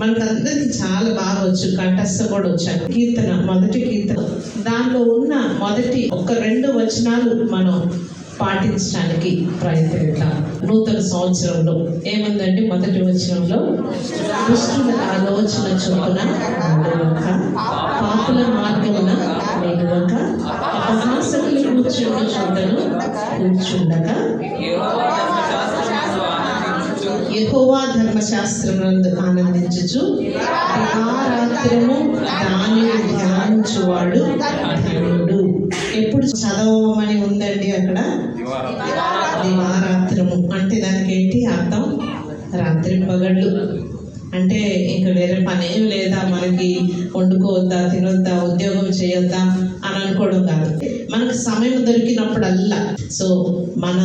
మనకందరికి చాలా బాగా వచ్చు, కంఠస్థ కూడా వచ్చాను. కీర్తన, మొదటి కీర్తన, దానిలో ఉన్న మొదటి ఒక 2 వచనాలు మనం పాటించడానికి ప్రయత్నిద్దాం. నూతన సంవత్సరంలో ఏముందండి? మొదటి వచనంలో, దుష్టుల ఆలోచన చొప్పున నడవక, పాపుల మార్గమున నిలవక, అపహాసకులు కూర్చుండ చోటను కూర్చుండక, యెహోవా ధర్మశాస్త్రమునందు ఆనందించుచు దివారాత్రము దానిని ధ్యానించువాడు ధన్యుడు. ఎప్పుడు చదవమని ఉందండి అక్కడ? దివారాత్రము అంటే దానికి ఏంటి అర్థం? రాత్రి పగళ్ళు అంటే ఇంకా వేరే పని ఏం లేదా, మనకి వండుకోవద్దా, తినొద్దా, ఉద్యోగం చేయొద్దా అని అనుకోవడం కాదు. మనకు సమయం దొరికినప్పుడల్లా, సో మన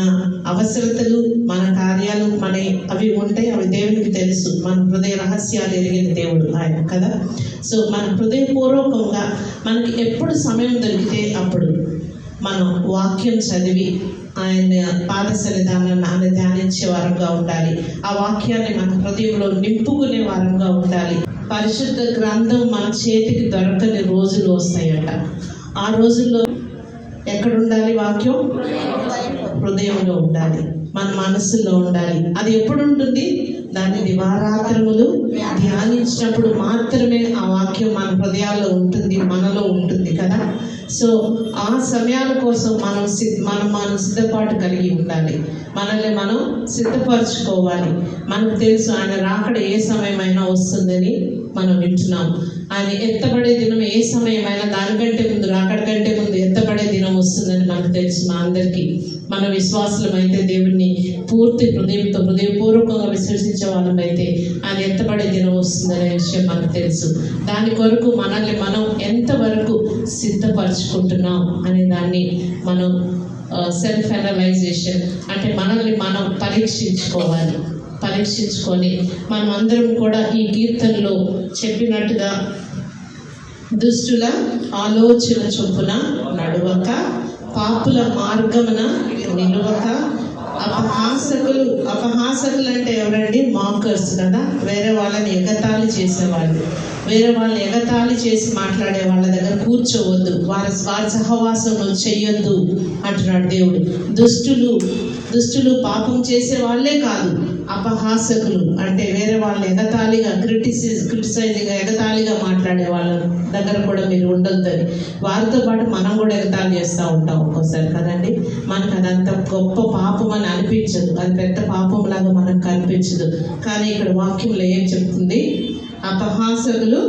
అవసరతలు, మన కార్యాలు మన అవి ఉంటాయి. అవి దేవునికి తెలుసు. మన హృదయ రహస్యాలు ఎరిగిన దేవుడు ఆయన కదా. సో మన హృదయపూర్వకంగా మనకి ఎప్పుడు సమయం దొరికితే అప్పుడు మనం వాక్యం చదివి ఆయన పాద సన్నిధానాన్ని ఆయన ధ్యానించే వారంగా ఉండాలి. ఆ వాక్యాన్ని మన హృదయంలో నింపుకునే వారంగా ఉండాలి. పరిశుద్ధ గ్రంథం మన చేతికి దొరకని రోజులు వస్తాయట. ఆ రోజుల్లో ఎక్కడ ఉండాలి? వాక్యం హృదయంలో ఉండాలి, మన మనసులో ఉండాలి. అది ఎప్పుడు ఉంటుంది? దాన్ని దివారాత్రములు ధ్యానించినప్పుడు మాత్రమే ఆ వాక్యం మన హృదయాల్లో ఉంటుంది, మనలో ఉంటుంది కదా. సో ఆ సమయాల కోసం మనం సిద్ధపాటు కలిగి ఉండాలి. మనల్ని మనం సిద్ధపరచుకోవాలి. మనకు తెలుసు ఆయన రాకడ ఏ సమయమైనా వస్తుందని మనం వింటున్నాం. ఆయన ఎత్తబడే దినం ఏ సమయమైనా దానికంటే ముందు, రాకడ కంటే ముందు ఎత్తబడే దినం వస్తుందని మనకు తెలుసు. మా అందరికీ, మన విశ్వాసులమైతే, దేవుణ్ణి పూర్తి హృదయంతో హృదయపూర్వకంగా విశ్వసించే వాళ్ళమైతే ఆయన ఎత్తబడే దినం వస్తుందనే విషయం మనకు తెలుసు. దాని కొరకు మనల్ని మనం ఎంతవరకు సిద్ధపరచుకుంటున్నాం అనే దాన్ని మనం సెల్ఫ్ అనలైజేషన్ అంటే మనల్ని మనం పరీక్షించుకొని మనం అందరం కూడా ఈ కీర్తనలో చెప్పినట్టుగా దుష్టుల ఆలోచన చొప్పున నడవక, పాపుల మార్గమున నిలవక, అపహాసకులు అంటే ఎవరండి? మాకర్స్ కదా. వేరే వాళ్ళని ఎగతాళి చేసేవాళ్ళు, వేరే వాళ్ళని ఎగతాళి చేసి మాట్లాడే వాళ్ళ దగ్గర కూర్చోవద్దు, వారి సహవాసం చెయ్యొద్దు అంటున్నాడు దేవుడు. దుష్టులు పాపం చేసే వాళ్ళే కాదు, అపహాసకులు అంటే వేరే వాళ్ళని ఎగతాళిగా క్రిటిసైజింగ్గా ఎగతాళిగా మాట్లాడే వాళ్ళ దగ్గర కూడా మీరు ఉండొద్దని. వారితో పాటు మనం కూడా ఎగతాళి చేస్తూ ఉంటాం ఒక్కోసారి కదండి. మనకు అదంత గొప్ప పాపం అని అనిపించదు, అది పెద్ద పాపం లాగా మనకు కనిపించదు. కానీ ఇక్కడ వాక్యంలో ఏం చెప్తుంది? అపహాసకులు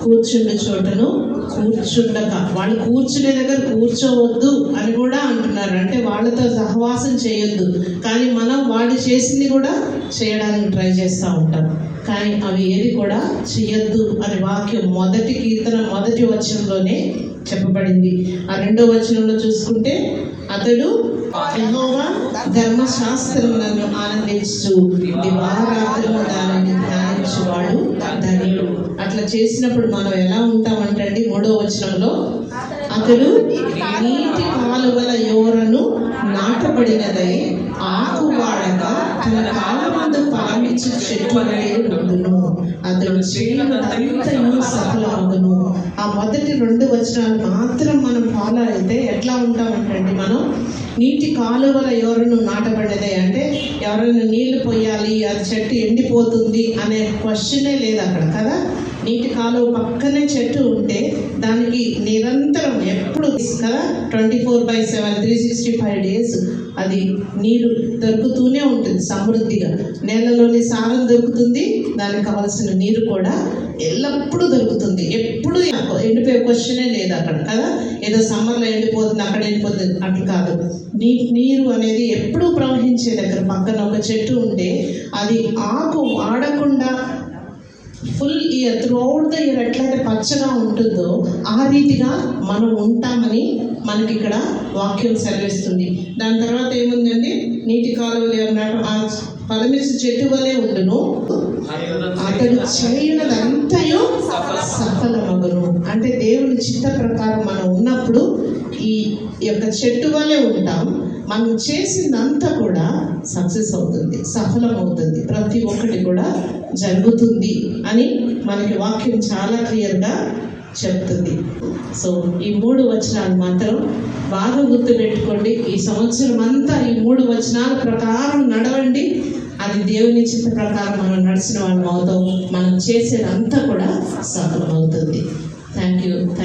కూర్చుండే చోటను కూర్చుండక, వాళ్ళు కూర్చునే దగ్గర కూర్చోవద్దు అని కూడా అంటున్నారు. అంటే వాళ్ళతో సహవాసం చేయొద్దు, కానీ మనం వాళ్ళు చేసింది కూడా చేయడానికి ట్రై చేస్తూ ఉంటాం. కానీ అవి ఏది కూడా చెయ్యొద్దు అని వాక్యం మొదటి కీర్తన మొదటి వచనంలోనే చెప్పబడింది. ఆ 2వ వచనంలో చూసుకుంటే, అతడు యెహోవా ధర్మశాస్త్రములను ఆనందించు దివారాత్రము దానిని ధ్యానించువాడు ధన్యుడు. అట్లా చేసినప్పుడు మనం ఎలా ఉంటామంటే 3వ వచనంలో, అతడు నీటి కాలువల యోరను నాటబడినదై ఆకు వాడక తన కాలమందు ఫలమిచ్చు చెట్టు ఉండును, అతడు చేయనంతయు సఫలమగును. ఆ మొదటి 2 వచనాలు మాత్రం మనం ఫాలో అయితే ఎట్లా ఉంటామంటే, మనం నీటి కాలువల యోరను నాటబడినదే అంటే ఎవరైనా నీళ్లు పోయాలి, అది చెట్టు ఎండిపోతుంది అనే క్వశ్చనే లేదు అక్కడ కదా. నీటి కాలువ పక్కనే చెట్టు ఉంటే దానికి నిరంతరం ఎప్పుడు కదా 24/7 365 డేస్ అది నీరు దొరుకుతూనే ఉంటుంది సమృద్ధిగా. నేలలోని సారం దొరుకుతుంది, దానికి కావాల్సిన నీరు కూడా ఎల్లప్పుడూ దొరుకుతుంది. ఎప్పుడు ఎండిపోయే క్వశ్చనే లేదు అక్కడ కదా. ఏదో సమ్మర్లో ఎండిపోతుంది, అక్కడ ఎండిపోతుంది అట్లా కాదు. నీరు అనేది ఎప్పుడూ ప్రవహించే దగ్గర పక్కన ఒక చెట్టు ఉంటే అది ఆకు వాడకుండా full year throughout the year ఎట్లయితే పచ్చగా ఉంటుందో ఆ రీతిగా మనం ఉంటామని మనకి ఇక్కడ వాక్యం సెలవిస్తుంది. దాని తర్వాత ఏముందండి? నీటి కాలువలు అన్నట్టు ఆ ఫలమిచ్చు చెట్టు వలె ఉండును, అతడు చేయనదంతయు సఫలమగును. అంటే దేవుని చిత్త ప్రకారం మనం ఉన్నప్పుడు ఈ యొక్క చెట్టు వలె ఉంటాం. మనం చేసిందంతా కూడా సక్సెస్ అవుతుంది, సఫలం అవుతుంది, ప్రతి ఒక్కటి కూడా జరుగుతుంది అని మనకి వాక్యం చాలా క్లియర్గా చెప్తుంది. సో ఈ 3 వచనాలు మాత్రం బాగా గుర్తుపెట్టుకోండి. ఈ సంవత్సరం అంతా ఈ 3 వచనాల ప్రకారం నడవండి. అది దేవుని చిత్త ప్రకారం మనం నడిచిన వాళ్ళం అవుతాం. మనం చేసేదంతా కూడా సఫలం అవుతుంది. Thank you.